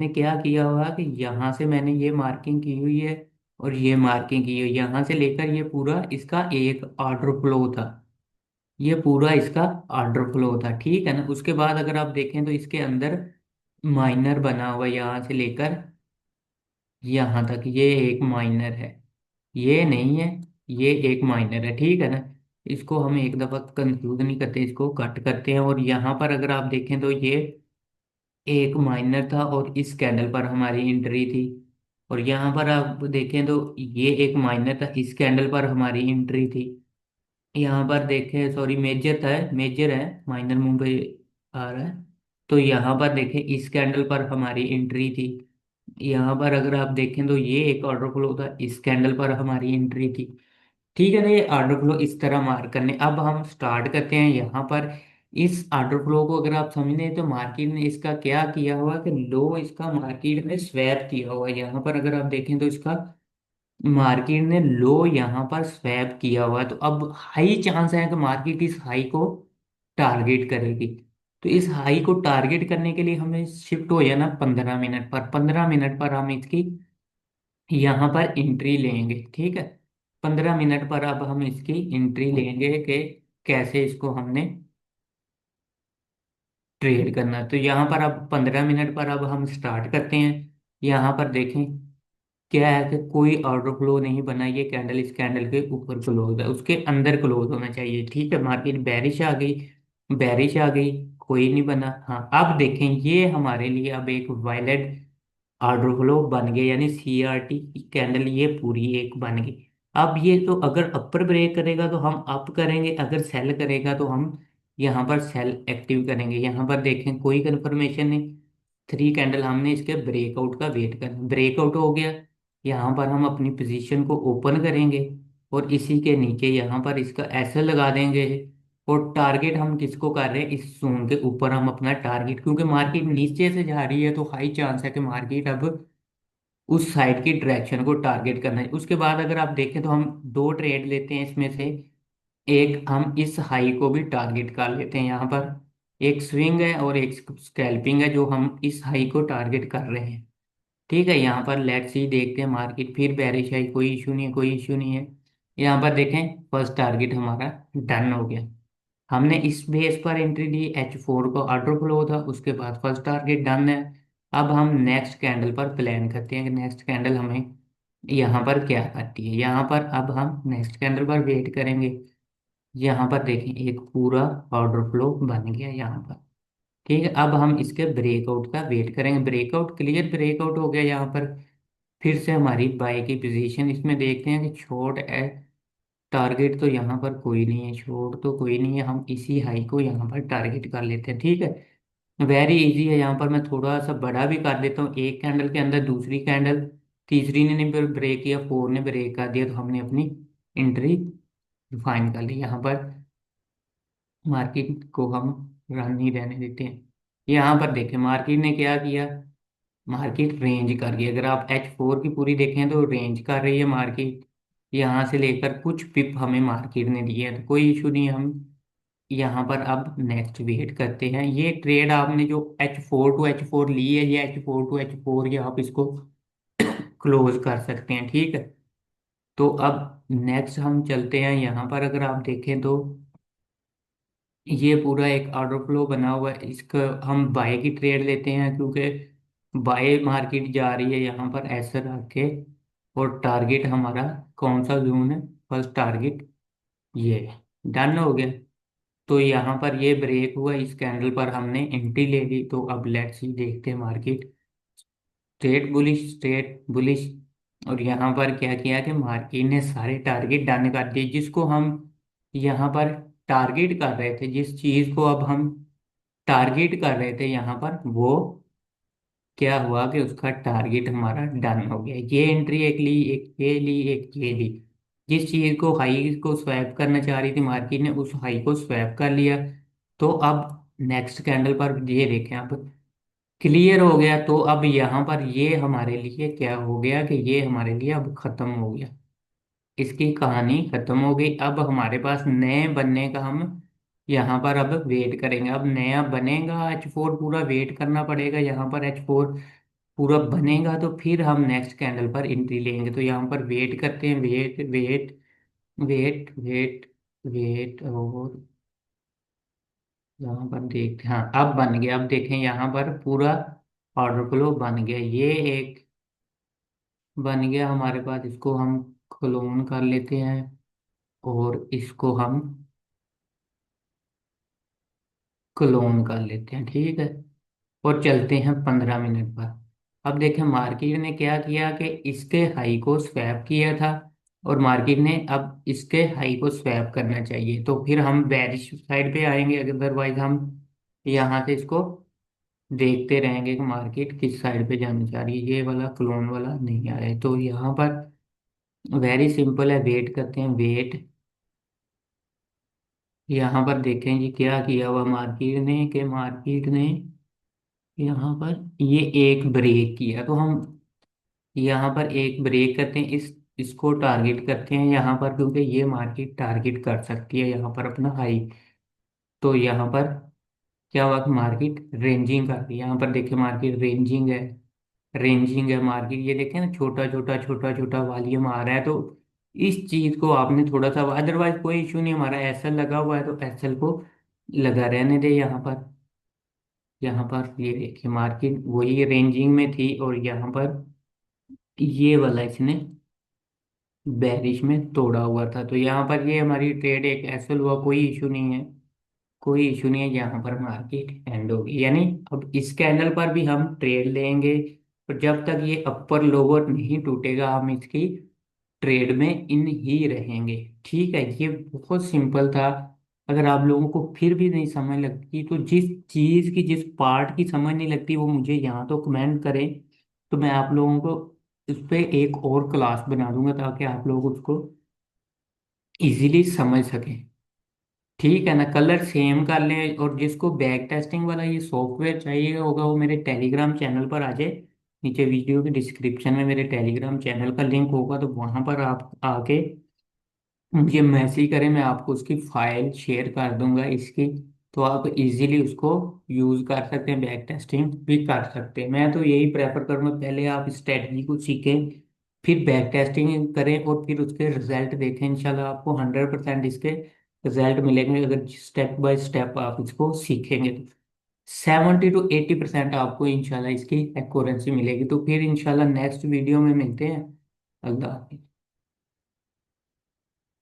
ने क्या किया हुआ कि यहाँ से मैंने ये मार्किंग की हुई है और ये मार्किंग की हुई है, यहाँ से लेकर ये पूरा इसका एक ऑर्डर फ्लो था। ये पूरा इसका ऑर्डर फ्लो था, ठीक है ना। उसके बाद अगर आप देखें तो इसके अंदर माइनर बना हुआ है, यहाँ से लेकर यहाँ तक ये एक माइनर है। ये नहीं है, ये एक माइनर है, ठीक है ना। इसको हम एक दफा कंफ्यूज नहीं करते, इसको कट करते हैं। और यहाँ पर अगर आप देखें तो ये एक माइनर था और इस कैंडल पर हमारी एंट्री थी। और यहाँ पर आप देखें तो ये एक माइनर था, इस कैंडल पर हमारी एंट्री थी। यहाँ पर देखें, सॉरी मेजर था, मेजर है, माइनर मुंह पे आ रहा है। तो यहाँ पर देखें इस कैंडल पर हमारी एंट्री थी। यहाँ पर अगर आप देखें तो ये एक ऑर्डर फ्लो था, इस कैंडल पर हमारी एंट्री थी। ठीक है ना। ये ऑर्डर फ्लो इस तरह मार्क करने। अब हम स्टार्ट करते हैं यहाँ पर। इस ऑर्डर फ्लो को अगर आप समझे तो मार्केट ने इसका क्या किया हुआ कि लो इसका मार्केट ने स्वैप किया हुआ है। यहाँ पर अगर आप देखें तो इसका मार्केट ने लो यहाँ पर स्वैप किया हुआ है। तो अब हाई चांस है कि मार्केट इस हाई को टारगेट करेगी। तो इस हाई को टारगेट करने के लिए हमें शिफ्ट हो जाना 15 मिनट पर। 15 मिनट पर हम इसकी यहाँ पर एंट्री लेंगे, ठीक है। 15 मिनट पर अब हम इसकी एंट्री लेंगे कि कैसे इसको हमने ट्रेड करना है। तो यहाँ पर अब 15 मिनट पर अब हम स्टार्ट करते हैं। यहाँ पर देखें क्या है कि कोई ऑर्डर फ्लो नहीं बना। ये कैंडल इस कैंडल के ऊपर क्लोज है, उसके अंदर क्लोज होना चाहिए, ठीक है। मार्केट बैरिश आ गई, बैरिश आ गई, कोई नहीं बना। हाँ अब देखें ये हमारे लिए अब एक वायलेट ऑर्डर फ्लो बन गए, यानी सीआरटी की कैंडल ये पूरी एक बन गई। अब ये तो अगर अपर ब्रेक करेगा तो हम अप करेंगे, अगर सेल करेगा तो हम यहाँ पर सेल एक्टिव करेंगे। यहाँ पर देखें कोई कंफर्मेशन नहीं, थ्री कैंडल हमने इसके ब्रेकआउट का वेट करना। ब्रेकआउट हो गया, यहाँ पर हम अपनी पोजीशन को ओपन करेंगे और इसी के नीचे यहाँ पर इसका ऐसे लगा देंगे। और टारगेट हम किसको कर रहे हैं, इस जोन के ऊपर हम अपना टारगेट, क्योंकि मार्केट नीचे से जा रही है तो हाई चांस है कि मार्केट अब उस साइड की डायरेक्शन को टारगेट करना है। उसके बाद अगर आप देखें तो हम दो ट्रेड लेते हैं इसमें से। एक हम इस हाई को भी टारगेट कर लेते हैं, यहाँ पर एक स्विंग है और एक स्कैल्पिंग है जो हम इस हाई को टारगेट कर रहे हैं। ठीक है, यहाँ पर लेट्स सी देखते हैं मार्केट फिर बेरिश है, कोई इशू नहीं है, कोई इशू नहीं है। यहाँ पर देखें फर्स्ट टारगेट हमारा डन हो गया। हमने इस बेस पर एंट्री ली, H4 का ऑर्डर फ्लो था, उसके बाद फर्स्ट टारगेट डन है। अब हम नेक्स्ट कैंडल पर प्लान करते हैं कि नेक्स्ट कैंडल हमें यहाँ पर क्या करती है। यहाँ पर अब हम नेक्स्ट कैंडल पर वेट करेंगे। यहाँ पर देखें एक पूरा ऑर्डर फ्लो बन गया यहाँ पर। ठीक है, अब हम इसके ब्रेकआउट का वेट करेंगे। ब्रेकआउट क्लियर ब्रेकआउट हो गया यहाँ पर। फिर से हमारी बाय की पोजीशन इसमें देखते हैं कि शॉर्ट है, टारगेट तो यहाँ पर कोई नहीं है, शॉर्ट तो कोई नहीं है, हम इसी हाई को यहाँ पर टारगेट कर लेते हैं, ठीक है। वेरी इजी है। यहाँ पर मैं थोड़ा सा बड़ा भी कर देता हूँ, एक कैंडल के अंदर दूसरी कैंडल, तीसरी ने नहीं ब्रेक किया, फोर ने ब्रेक कर दिया, तो हमने अपनी एंट्री डिफाइन कर ली। यहाँ पर मार्केट को हम रन नहीं रहने देते हैं। यहाँ पर देखें मार्केट ने क्या किया, मार्केट रेंज कर रही है। अगर आप H4 की पूरी देखें तो रेंज कर रही है मार्केट। यहाँ से लेकर कुछ पिप हमें मार्केट ने दिए हैं, तो कोई इशू नहीं है। हम यहाँ पर अब नेक्स्ट वेट करते हैं। ये ट्रेड आपने जो H4 टू H4 ली है, ये H4 टू H4 ये आप इसको क्लोज कर सकते हैं, ठीक है। तो अब नेक्स्ट हम चलते हैं। यहाँ पर अगर आप देखें तो ये पूरा एक ऑर्डर फ्लो बना हुआ है, इसका हम बाय की ट्रेड लेते हैं, क्योंकि बाय मार्केट जा रही है यहाँ पर ऐसे रख के। और टारगेट हमारा कौन सा जोन है, फर्स्ट टारगेट ये डन हो गया। तो यहाँ पर ये ब्रेक हुआ, इस कैंडल पर हमने एंट्री ले ली। तो अब लेट्स सी देखते हैं market straight bullish, straight bullish. और यहाँ पर क्या किया कि मार्केट ने सारे टारगेट डन कर दिए, जिसको हम यहाँ पर टारगेट कर रहे थे, जिस चीज को अब हम टारगेट कर रहे थे यहाँ पर, वो क्या हुआ कि उसका टारगेट हमारा डन हो गया। ये एंट्री एक ली, एक ये ली, एक ये ली। जिस चीज को हाई को स्वैप करना चाह रही थी मार्केट ने, उस हाई को स्वैप कर लिया। तो अब नेक्स्ट कैंडल पर ये देखें, अब क्लियर हो गया। तो अब यहाँ पर ये हमारे लिए क्या हो गया कि ये हमारे लिए अब खत्म हो गया, इसकी कहानी खत्म हो गई। अब हमारे पास नए बनने का हम यहाँ पर अब वेट करेंगे। अब नया बनेगा H4, पूरा वेट करना पड़ेगा यहाँ पर H4 पूरा बनेगा तो फिर हम नेक्स्ट कैंडल पर एंट्री लेंगे। तो यहाँ पर वेट करते हैं, wait wait wait wait wait, और यहाँ पर देखते हैं, हाँ अब बन गया। अब देखें यहाँ पर पूरा ऑर्डर फ्लो बन गया। ये एक बन गया हमारे पास, इसको हम क्लोन कर लेते हैं और इसको हम क्लोन कर लेते हैं, ठीक है। और चलते हैं 15 मिनट पर। अब देखें मार्केट ने क्या किया कि इसके हाई को स्वैप किया था, और मार्केट ने अब इसके हाई को स्वैप करना चाहिए, तो फिर हम बेरिश साइड पे आएंगे। अदरवाइज हम यहाँ से इसको देखते रहेंगे कि मार्केट किस साइड पे जाना चाह रही है। ये वाला क्लोन वाला नहीं आ रहा है, तो यहाँ पर वेरी सिंपल है, वेट करते हैं, वेट। यहाँ पर देखें जी क्या किया हुआ मार्केट ने, कि मार्केट ने यहाँ पर ये एक ब्रेक किया, तो हम यहाँ पर एक ब्रेक करते हैं, इस इसको टारगेट करते हैं यहाँ पर, क्योंकि ये मार्केट टारगेट कर सकती है यहाँ पर अपना हाई। तो यहाँ पर क्या हुआ कि मार्केट रेंजिंग कर रही है। यहाँ पर देखिए मार्केट रेंजिंग है, रेंजिंग है मार्केट, ये देखें ना, छोटा छोटा छोटा छोटा वॉल्यूम आ रहा है। तो इस चीज को आपने थोड़ा सा, अदरवाइज कोई इशू नहीं, हमारा एसएल लगा हुआ है तो एसएल को लगा रहने दे यहाँ पर। यहाँ पर ये देखिए मार्केट वही रेंजिंग में थी, और यहाँ पर ये वाला इसने बेरिश में तोड़ा हुआ था। तो यहाँ पर ये हमारी ट्रेड एक एसएल हुआ, कोई इशू नहीं है, कोई इशू नहीं है। यहाँ पर मार्केट एंड होगी, यानी अब इस कैंडल पर भी हम ट्रेड लेंगे, पर जब तक ये अपर लोअर नहीं टूटेगा हम इसकी ट्रेड में इन ही रहेंगे। ठीक है, ये बहुत सिंपल था। अगर आप लोगों को फिर भी नहीं समझ लगती, तो जिस चीज़ की, जिस पार्ट की समझ नहीं लगती, वो मुझे यहाँ तो कमेंट करें, तो मैं आप लोगों को उस पर एक और क्लास बना दूंगा, ताकि आप लोग उसको इजीली समझ सकें। ठीक है ना, कलर सेम कर लें। और जिसको बैक टेस्टिंग वाला ये सॉफ्टवेयर चाहिए होगा, वो मेरे टेलीग्राम चैनल पर आ जाए। नीचे वीडियो के डिस्क्रिप्शन में मेरे टेलीग्राम चैनल का लिंक होगा, तो वहां पर आप आके मुझे मैसेज करें, मैं आपको उसकी फाइल शेयर कर दूंगा इसकी। तो आप इजीली उसको यूज़ कर सकते हैं, बैक टेस्टिंग भी कर सकते हैं। मैं तो यही प्रेफर करूँगा, पहले आप स्ट्रेटजी को सीखें, फिर बैक टेस्टिंग करें, और फिर उसके रिजल्ट देखें। इंशाल्लाह आपको 100% इसके रिजल्ट मिलेंगे, अगर स्टेप बाय स्टेप आप इसको सीखेंगे तो। 70 to 80% आपको इंशाल्लाह इसकी एक्यूरेंसी मिलेगी। तो फिर इंशाल्लाह नेक्स्ट वीडियो में मिलते हैं। अल्लाह हाफिज़।